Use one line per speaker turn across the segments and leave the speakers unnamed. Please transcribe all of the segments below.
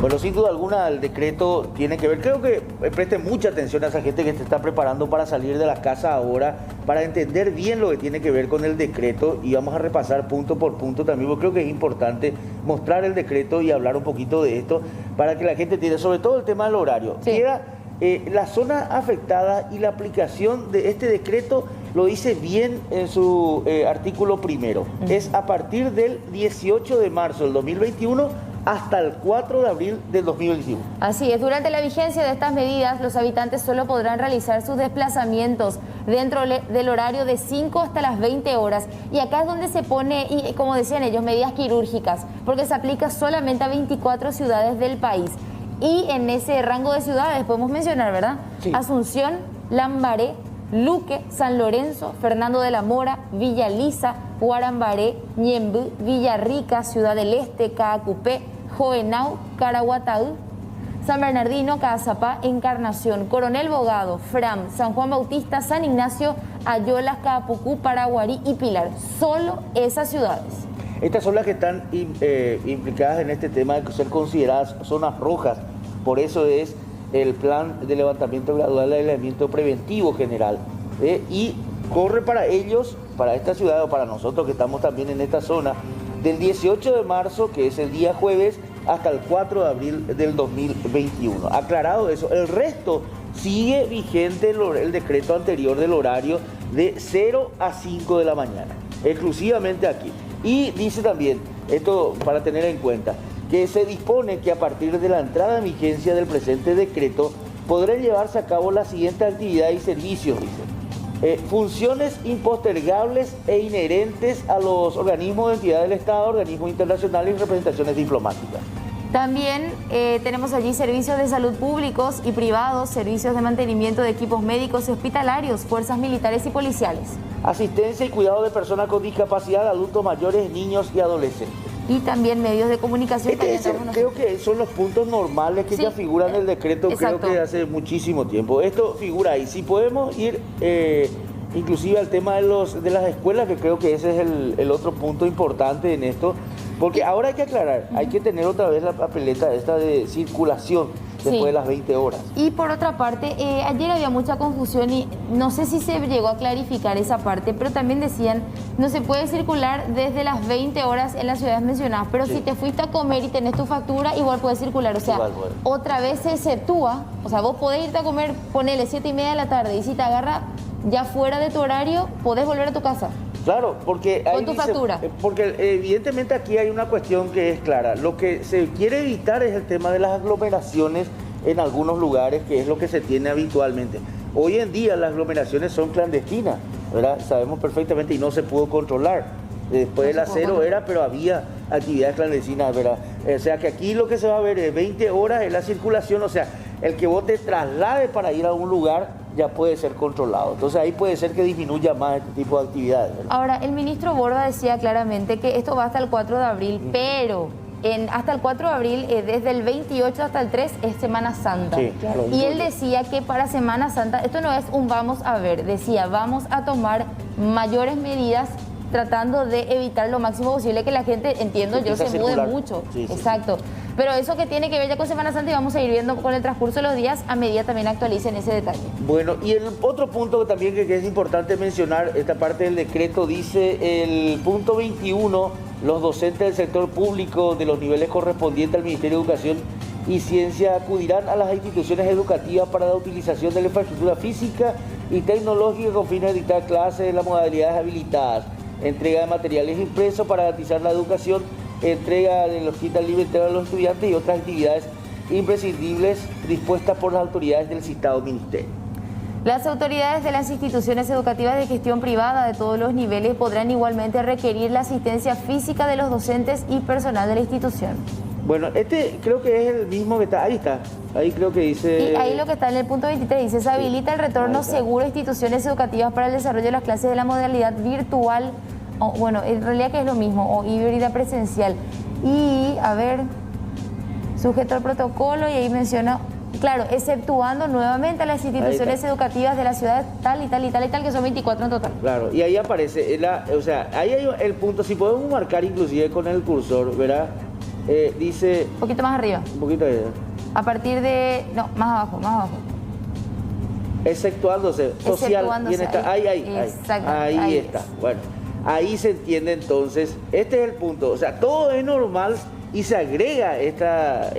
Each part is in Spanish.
Bueno, sin duda alguna el decreto tiene que ver, creo que preste mucha atención a esa gente que se está preparando para salir de la casa ahora, para entender bien lo que tiene que ver con el decreto, y vamos a repasar punto por punto también, porque creo que es importante mostrar el decreto y hablar un poquito de esto para que la gente entienda, sobre todo el tema del horario.
Sí.
Queda la zona afectada y la aplicación de este decreto lo dice bien en su artículo primero. Es a partir del 18 de marzo del 2021 hasta el 4 de abril del 2021.
Así es, durante la vigencia de estas medidas, los habitantes solo podrán realizar sus desplazamientos dentro del horario de 5 hasta las 20 horas. Y acá es donde se pone, y como decían ellos, medidas quirúrgicas, porque se aplica solamente a 24 ciudades del país. Y en ese rango de ciudades podemos mencionar, ¿verdad?
Sí.
Asunción, Lambaré, Luque, San Lorenzo, Fernando de la Mora, Villa Lisa, Guarambaré, Ñemby, Villarrica, Ciudad del Este, Caacupé, Jovenau, Caraguataú, San Bernardino, Caazapá, Encarnación, Coronel Bogado, Fram, San Juan Bautista, San Ignacio, Ayolas, Caapucú, Paraguarí y Pilar. Solo esas ciudades.
Estas son las que están implicadas en este tema de ser consideradas zonas rojas. Por eso es el plan de levantamiento gradual de aislamiento preventivo general. Y corre para ellos, para esta ciudad o para nosotros que estamos también en esta zona, del 18 de marzo, que es el día jueves, hasta el 4 de abril del 2021. Aclarado eso, el resto sigue vigente el decreto anterior del horario de 0 a 5 de la mañana, exclusivamente aquí. Y dice también, esto para tener en cuenta, que se dispone que a partir de la entrada en vigencia del presente decreto podrán llevarse a cabo las siguientes actividades y servicios, dice. Funciones impostergables e inherentes a los organismos de entidad del Estado, organismos internacionales y representaciones diplomáticas.
También tenemos allí servicios de salud públicos y privados, servicios de mantenimiento de equipos médicos y hospitalarios, fuerzas militares y policiales.
Asistencia y cuidado de personas con discapacidad, adultos mayores, niños y adolescentes.
Y también medios de comunicación.
Creo que son los puntos normales que
Sí,
ya figuran en el decreto,
exacto.
creo que hace muchísimo tiempo. Esto figura ahí. Si podemos ir inclusive al tema de las escuelas, que creo que ese es el otro punto importante en esto, porque ahora hay que aclarar, hay que tener otra vez la papeleta esta de circulación después de las 20 horas.
Y por otra parte, ayer había mucha confusión y no sé si se llegó a clarificar esa parte, pero también decían, no se puede circular desde las 20 horas en las ciudades mencionadas, pero
Sí.
si te fuiste a comer y tenés tu factura, igual puedes circular. O sea,
Igual puede.
otra vez se exceptúa, o sea, vos podés irte a comer, ponele 7:30 de la tarde, y si te agarra ya fuera de tu horario, podés volver a tu casa.
Claro, porque
Con tu factura.
Porque evidentemente aquí hay una cuestión que es clara. Lo que se quiere evitar es el tema de las aglomeraciones en algunos lugares, que es lo que se tiene habitualmente. Hoy en día las aglomeraciones son clandestinas, ¿verdad? Sabemos perfectamente, y no se pudo controlar. Después del acero era, pero había actividades clandestinas, ¿verdad? O sea que aquí lo que se va a ver es 20 horas en la circulación, o sea, el que vos te traslades para ir a un lugar ya puede ser controlado. Entonces ahí puede ser que disminuya más este tipo de actividades, ¿verdad?
Ahora, el ministro Borda decía claramente que esto va hasta el 4 de abril, pero hasta el 4 de abril, desde el 28 hasta el 3, es Semana Santa.
Sí, claro.
Y él decía que para Semana Santa, esto no es un vamos a ver, decía, vamos a tomar mayores medidas tratando de evitar lo máximo posible que la gente, entiendo yo, se mude mucho.
Sí, sí,
exacto.
sí.
Pero eso que tiene que ver ya con Semana Santa y vamos a ir viendo con el transcurso de los días a medida también actualicen ese detalle.
Bueno, y el otro punto también que es importante mencionar, esta parte del decreto dice el punto 21, los docentes del sector público de los niveles correspondientes al Ministerio de Educación y Ciencia acudirán a las instituciones educativas para la utilización de la infraestructura física y tecnológica con fines de dictar clases en las modalidades habilitadas, entrega de materiales impresos para garantizar la educación, entrega de los kits alimentarios a los estudiantes y otras actividades imprescindibles dispuestas por las autoridades del citado ministerio.
Las autoridades de las instituciones educativas de gestión privada de todos los niveles podrán igualmente requerir la asistencia física de los docentes y personal de la institución.
Bueno, este creo que es el mismo que está, ahí creo que dice...
Y ahí lo que está en el punto 23 dice, se habilita el retorno seguro a instituciones educativas para el desarrollo de las clases de la modalidad virtual, o, bueno, en realidad que es lo mismo, o híbrida presencial. Y, a ver, sujeto al protocolo, y ahí menciona, claro, exceptuando nuevamente a las instituciones educativas de la ciudad tal y tal y tal y tal, que son 24 en total.
Claro, y ahí aparece, o sea, ahí hay el punto, si podemos marcar inclusive con el cursor, ¿verdad? Dice...
Un poquito más arriba.
Un poquito ahí.
A partir de... No, más abajo, más abajo.
Exceptuándose, social, bienestar. Ahí
Ahí
está. Bueno, ahí se entiende entonces. Este es el punto. O sea, todo es normal y se agrega esta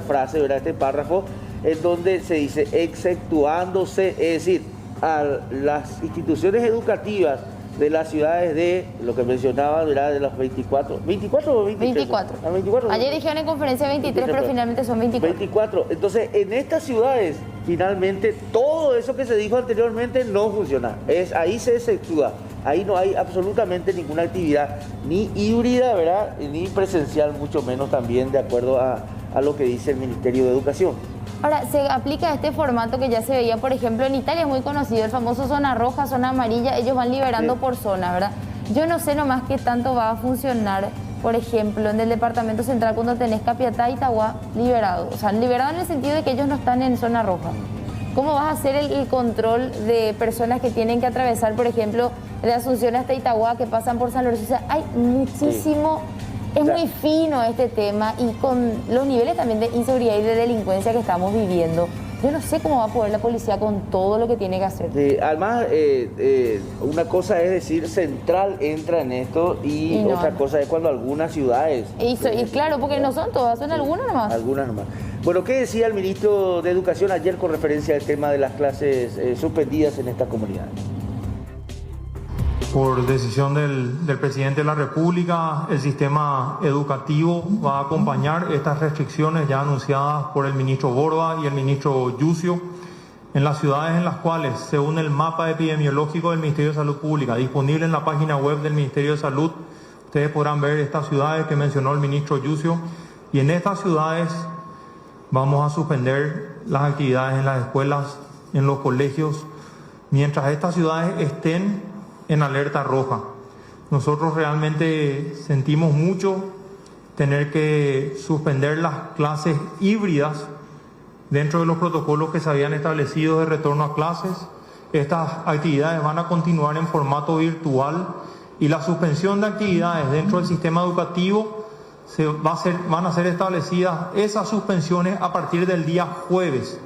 frase, ¿verdad? Este párrafo, en donde se dice exceptuándose, es decir, a las instituciones educativas de las ciudades de, lo que mencionaba, ¿verdad? De los 24 o 23.
24.
¿Ah, 24?
Ayer dijeron en conferencia 23, pero finalmente son 24.
24. Entonces, en estas ciudades, finalmente, todo eso que se dijo anteriormente no funciona. Ahí se exceptúa. Ahí no hay absolutamente ninguna actividad, ni híbrida, ¿verdad? Ni presencial, mucho menos también, de acuerdo a lo que dice el Ministerio de Educación.
Ahora, se aplica este formato que ya se veía, por ejemplo, en Italia, es muy conocido, el famoso zona roja, zona amarilla, ellos van liberando por zona, ¿verdad? Yo no sé nomás qué tanto va a funcionar, por ejemplo, en el departamento central cuando tenés Capiatá y Itagua liberado. O sea, liberado en el sentido de que ellos no están en zona roja. ¿Cómo vas a hacer el control de personas que tienen que atravesar, por ejemplo, de Asunción hasta Itagua, que pasan por San Lorenzo? O sea, hay muchísimo... Es muy fino este tema y con los niveles también de inseguridad y de delincuencia que estamos viviendo, yo no sé cómo va a poder la policía con todo lo que tiene que hacer.
Además, una cosa es decir, Central entra en esto y no, otra cosa es cuando algunas ciudades...
Y claro, porque no son todas, son algunas nomás.
Algunas nomás. Bueno, ¿qué decía el ministro de Educación ayer con referencia al tema de las clases suspendidas en esta comunidad?
Por decisión del presidente de la República, el sistema educativo va a acompañar estas restricciones ya anunciadas por el ministro Borba y el ministro Yucio en las ciudades en las cuales, según el mapa epidemiológico del Ministerio de Salud Pública, disponible en la página web del Ministerio de Salud, ustedes podrán ver estas ciudades que mencionó el ministro Yucio, y en estas ciudades vamos a suspender las actividades en las escuelas, en los colegios, mientras estas ciudades estén en alerta roja. Nosotros realmente sentimos mucho tener que suspender las clases híbridas dentro de los protocolos que se habían establecido de retorno a clases. Estas actividades van a continuar en formato virtual y la suspensión de actividades dentro del sistema educativo van a ser establecidas esas suspensiones a partir del día jueves.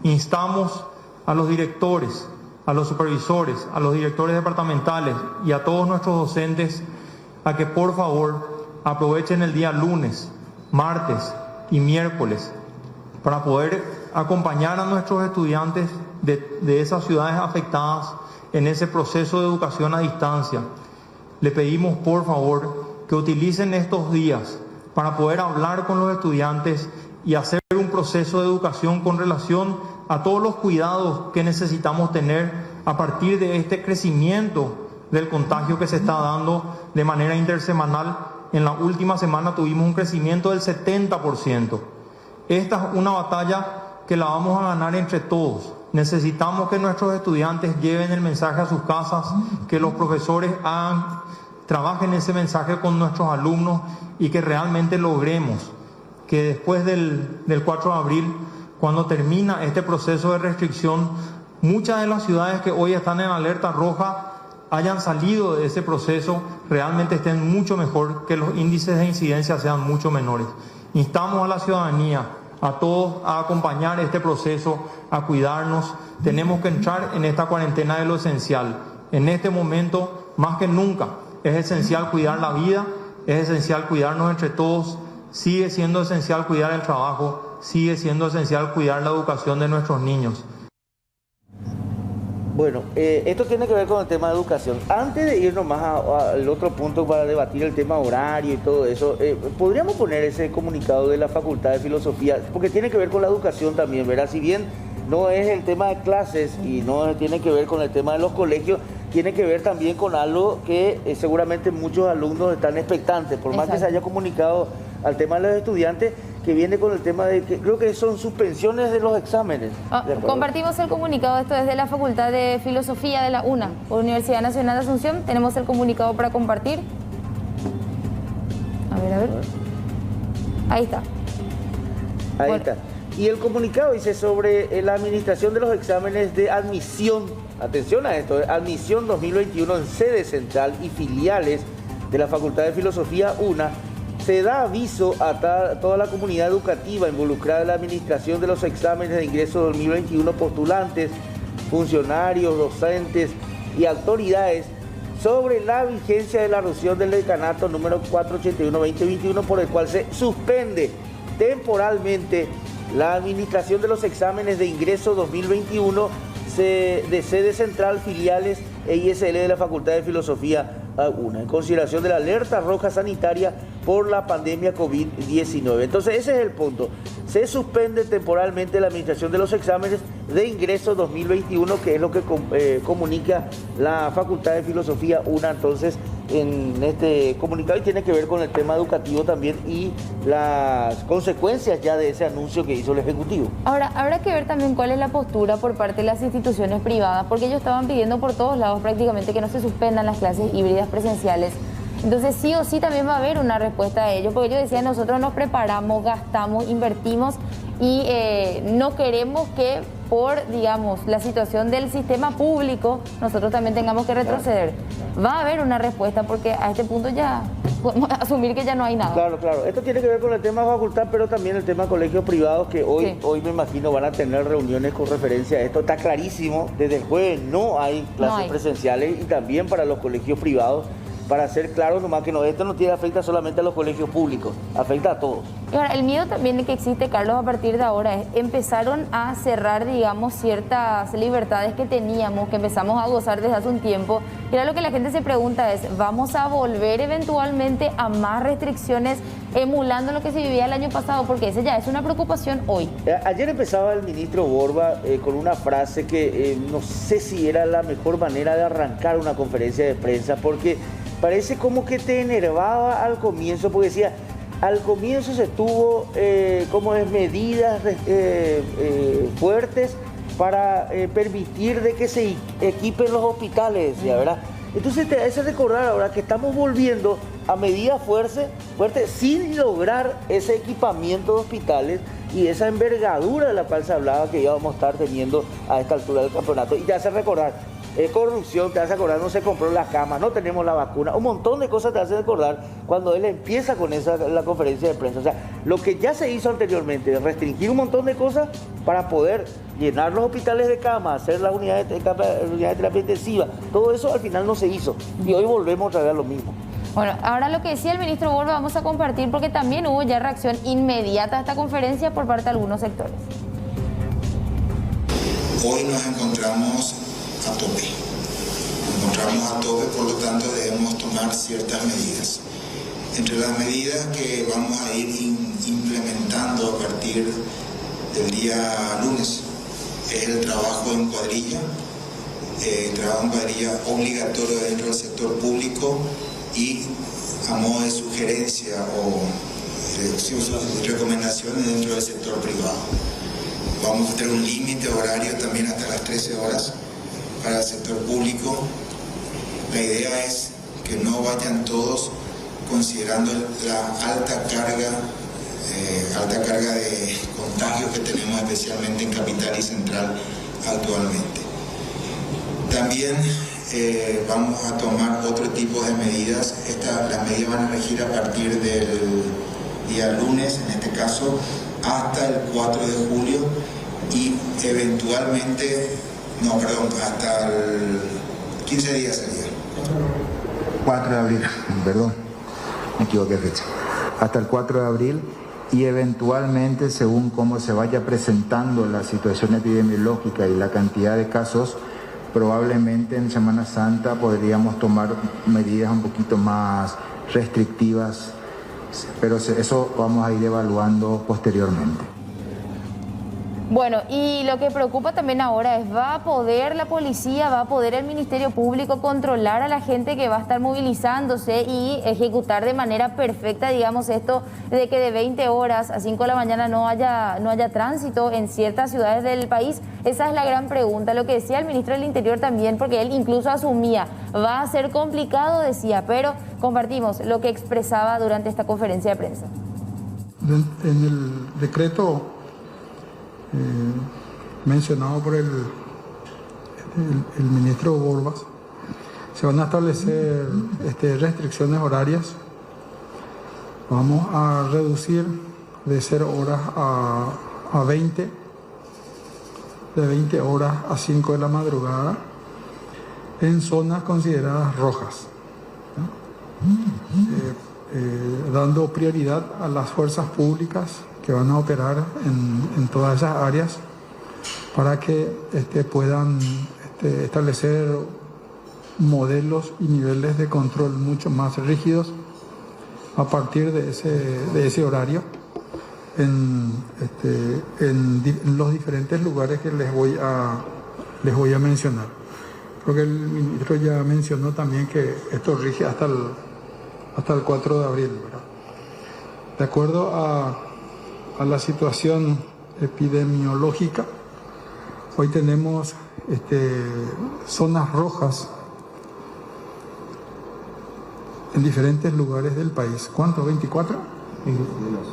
Instamos a los directores, a los supervisores, a los directores departamentales y a todos nuestros docentes a que por favor aprovechen el día lunes, martes y miércoles para poder acompañar a nuestros estudiantes de esas ciudades afectadas en ese proceso de educación a distancia. Le pedimos por favor que utilicen estos días para poder hablar con los estudiantes y hacer un proceso de educación con relación a todos los cuidados que necesitamos tener a partir de este crecimiento del contagio que se está dando de manera intersemanal. En la última semana tuvimos un crecimiento del 70%. Esta es una batalla que la vamos a ganar entre todos. Necesitamos que nuestros estudiantes lleven el mensaje a sus casas, que los profesores trabajen ese mensaje con nuestros alumnos y que realmente logremos que después del 4 de abril, cuando termina este proceso de restricción, muchas de las ciudades que hoy están en alerta roja hayan salido de ese proceso, realmente estén mucho mejor, que los índices de incidencia sean mucho menores. Instamos a la ciudadanía, a todos, a acompañar este proceso, a cuidarnos. Tenemos que entrar en esta cuarentena de lo esencial. En este momento, más que nunca, es esencial cuidar la vida, es esencial cuidarnos entre todos. Sigue siendo esencial cuidar el trabajo, sigue siendo esencial cuidar la educación de nuestros niños.
Bueno, esto tiene que ver con el tema de educación. Antes de irnos más al otro punto para debatir el tema horario y todo eso, podríamos poner ese comunicado de la Facultad de Filosofía, porque tiene que ver con la educación también, ¿verdad? Si bien no es el tema de clases y no tiene que ver con el tema de los colegios, tiene que ver también con algo que seguramente muchos alumnos están expectantes, por más que se haya comunicado al tema de los estudiantes, que viene con el tema de que creo que son suspensiones de los exámenes.
Compartimos el comunicado, esto es de la Facultad de Filosofía de la UNA, Universidad Nacional de Asunción. Tenemos el comunicado para compartir. A ver. Ahí está.
Ahí está. Y el comunicado dice sobre la administración de los exámenes de admisión, atención a esto, admisión 2021 en sede central y filiales de la Facultad de Filosofía UNA, se da aviso a toda la comunidad educativa involucrada en la administración de los exámenes de ingreso 2021, postulantes, funcionarios, docentes y autoridades sobre la vigencia de la resolución del decanato número 481-2021, por el cual se suspende temporalmente la administración de los exámenes de ingreso 2021 de sede central, filiales e ISL de la Facultad de Filosofía A1, en consideración de la alerta roja sanitaria por la pandemia COVID-19. Entonces ese es el punto. Se suspende temporalmente la administración de los exámenes de ingreso 2021, que es lo que comunica la Facultad de Filosofía A1 entonces en este comunicado, y tiene que ver con el tema educativo también y las consecuencias ya de ese anuncio que hizo el Ejecutivo.
Ahora, habrá que ver también cuál es la postura por parte de las instituciones privadas, porque ellos estaban pidiendo por todos lados prácticamente que no se suspendan las clases híbridas presenciales. Entonces sí o sí también va a haber una respuesta a ello, porque ellos decían, nosotros nos preparamos, gastamos, invertimos y no queremos que por, digamos, la situación del sistema público nosotros también tengamos que retroceder. Va a haber una respuesta, porque a este punto ya podemos asumir que ya no hay nada.
Claro, claro. Esto tiene que ver con el tema facultad, pero también el tema colegios privados, que hoy me imagino van a tener reuniones con referencia a esto. Está clarísimo, desde el jueves no hay clases presenciales, y también para los colegios privados. Para ser claros, nomás que esto no afecta solamente a los colegios públicos, afecta a todos.
Y ahora, el miedo también que existe, Carlos, a partir de ahora es, empezaron a cerrar, digamos, ciertas libertades que teníamos, que empezamos a gozar desde hace un tiempo. Y ahora lo que la gente se pregunta es, ¿vamos a volver eventualmente a más restricciones emulando lo que se vivía el año pasado? Porque esa ya es una preocupación hoy.
Ayer empezaba el ministro Borba con una frase que no sé si era la mejor manera de arrancar una conferencia de prensa, porque parece como que te enervaba al comienzo, porque decía, al comienzo se tuvo medidas fuertes para permitir de que se equipen los hospitales, decía, ¿verdad? Entonces te hace recordar ahora que estamos volviendo a medidas fuertes sin lograr ese equipamiento de hospitales y esa envergadura de la cual se hablaba que íbamos a estar teniendo a esta altura del campeonato. Y te hace recordar corrupción, te hace acordar, no se compró la cama, no tenemos la vacuna, un montón de cosas te hace recordar cuando él empieza con la conferencia de prensa. O sea, lo que ya se hizo anteriormente, restringir un montón de cosas para poder llenar los hospitales de cama, hacer las unidades de terapia intensiva, todo eso al final no se hizo, y hoy volvemos otra vez a lo mismo.
Bueno, ahora lo que decía el ministro Borba vamos a compartir, porque también hubo ya reacción inmediata a esta conferencia por parte de algunos sectores.
Hoy nos encontramos a tope. Por lo tanto debemos tomar ciertas medidas. Entre las medidas que vamos a ir implementando a partir del día lunes es el trabajo en cuadrilla, obligatorio dentro del sector público y a modo de sugerencia o recomendaciones dentro del sector privado. Vamos a tener un límite horario también hasta las 13 horas para el sector público. La idea es que no vayan todos, considerando la alta carga de contagios que tenemos especialmente en Capital y Central actualmente. También vamos a tomar otro tipo de medidas. Las medidas van a regir a partir del día lunes, en este caso, hasta el 4 de julio y eventualmente, hasta el 15 días sería.
4 de abril, perdón, me equivoqué de fecha. Hasta el 4 de abril y eventualmente, según cómo se vaya presentando la situación epidemiológica y la cantidad de casos, probablemente en Semana Santa podríamos tomar medidas un poquito más restrictivas, pero eso vamos a ir evaluando posteriormente.
Bueno, y lo que preocupa también ahora es, ¿va a poder la policía, va a poder el Ministerio Público controlar a la gente que va a estar movilizándose y ejecutar de manera perfecta, digamos, esto de que de 20 horas a 5 de la mañana no haya tránsito en ciertas ciudades del país? Esa es la gran pregunta. Lo que decía el ministro del Interior también, porque él incluso asumía, va a ser complicado, decía, pero compartimos lo que expresaba durante esta conferencia de prensa.
En el decreto mencionado por el ministro Borba, se van a establecer restricciones horarias Vamos a reducir de 0 horas a 20, de 20 horas a 5 de la madrugada en zonas consideradas rojas, ¿no? Dando prioridad a las fuerzas públicas que van a operar en todas esas áreas para que puedan establecer modelos y niveles de control mucho más rígidos a partir de ese horario en los diferentes lugares que les voy a mencionar. Creo que el ministro ya mencionó también que esto rige hasta el 4 de abril, ¿verdad? De acuerdo a la situación epidemiológica, hoy tenemos zonas rojas en diferentes lugares del país. ¿Cuánto? ¿24?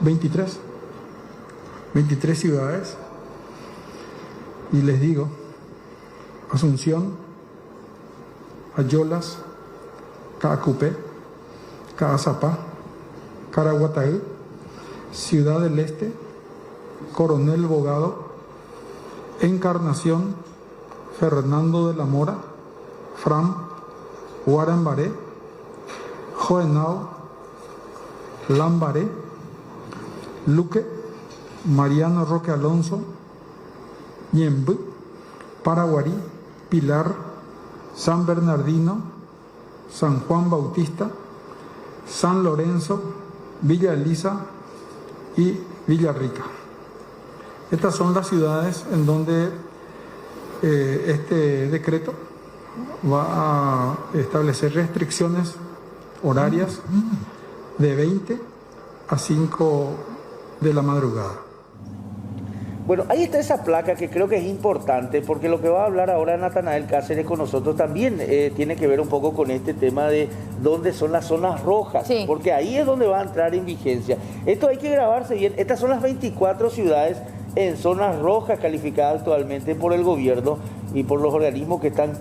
23. 23 ciudades. Y les digo, Asunción, Ayolas, Caacupé, Caazapá, Caraguatay, Ciudad del Este, Coronel Bogado, Encarnación, Fernando de la Mora, Fram, Guarambaré, Joenao, Lambaré, Luque, Mariano Roque Alonso, Ñemby, Paraguarí, Pilar, San Bernardino, San Juan Bautista, San Lorenzo, Villa Elisa y Villarrica. Estas son las ciudades en donde este decreto va a establecer restricciones horarias de 20 a 5 de la madrugada.
Bueno, ahí está esa placa que creo que es importante, porque lo que va a hablar ahora Natanael Cáceres con nosotros también tiene que ver un poco con este tema de dónde son las zonas rojas,
sí,
porque ahí es donde va a entrar en vigencia. Esto hay que grabarse bien. Estas son las 24 ciudades en zonas rojas calificadas actualmente por el gobierno y por los organismos que están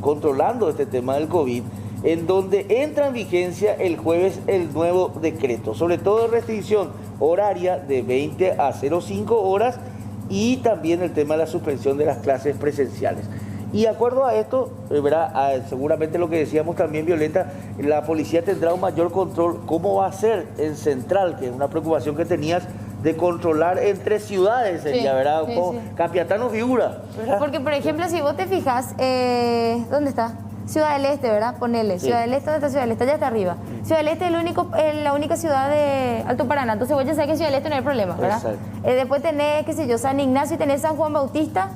controlando este tema del COVID, en donde entra en vigencia el jueves el nuevo decreto, sobre todo restricción horaria de 20 a 05 horas y también el tema de la suspensión de las clases presenciales. Y de acuerdo a esto, ¿verdad? Seguramente lo que decíamos también, Violeta, la policía tendrá un mayor control. ¿Cómo va a ser en Central? Que es una preocupación que tenías de controlar entre ciudades, sería,
sí,
¿verdad?
Sí,
Como
sí.
Capiatano figura, ¿verdad?
Porque, por ejemplo, si vos te fijas, ¿dónde está? Ciudad del Este, ¿verdad? Ponele.
Sí.
Ciudad del Este, ¿dónde está Ciudad del Este? Allá está arriba. Ciudad del Este es la única ciudad de Alto Paraná. Entonces vos ya sabés que Ciudad del Este no hay problema, ¿verdad?
Exacto.
Después tenés, qué sé yo, San Ignacio y tenés San Juan Bautista.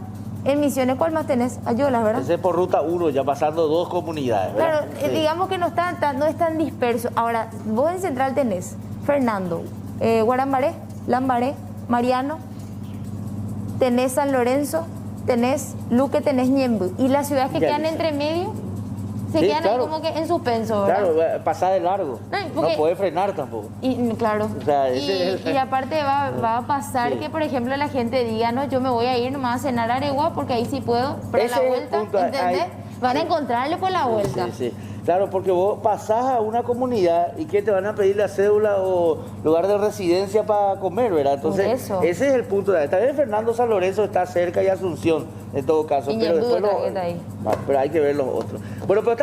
En Misiones, ¿cuál más tenés? Ayolas, ¿verdad?
Ese es por ruta 1, ya pasando 2 comunidades, ¿verdad?
Claro,
Sí.
digamos que no es tan disperso. Ahora, vos en Central tenés Fernando, Guarambaré, Lambaré, Mariano, tenés San Lorenzo, tenés Luque, tenés Ñemby. Y las ciudades que
Villalisa.
quedan entre medio se
Sí,
quedan
claro.
ahí como que en suspenso, ¿verdad?
Claro, pasar de largo.
Ay,
No
porque-
puede frenar tampoco.
Y claro.
O sea, ese es el-
y aparte va a pasar
Sí.
que, por ejemplo, la gente diga, no, yo me voy a ir nomás a cenar a Aregua porque ahí sí puedo, pero
Ese
la
es el
vuelta,
punto,
¿entendés?
ahí-
Van a encontrarle por la vuelta.
Sí, sí. Claro, porque vos pasás a una comunidad y que te van a pedir la cédula o lugar de residencia para comer, ¿verdad? Entonces,
Por eso.
ese es el punto. Está bien, Fernando San Lorenzo está cerca y Asunción, en todo caso.
Y
pero
Ñemby
después
otra vez ahí.
pero hay que ver los otros. Bueno, pero está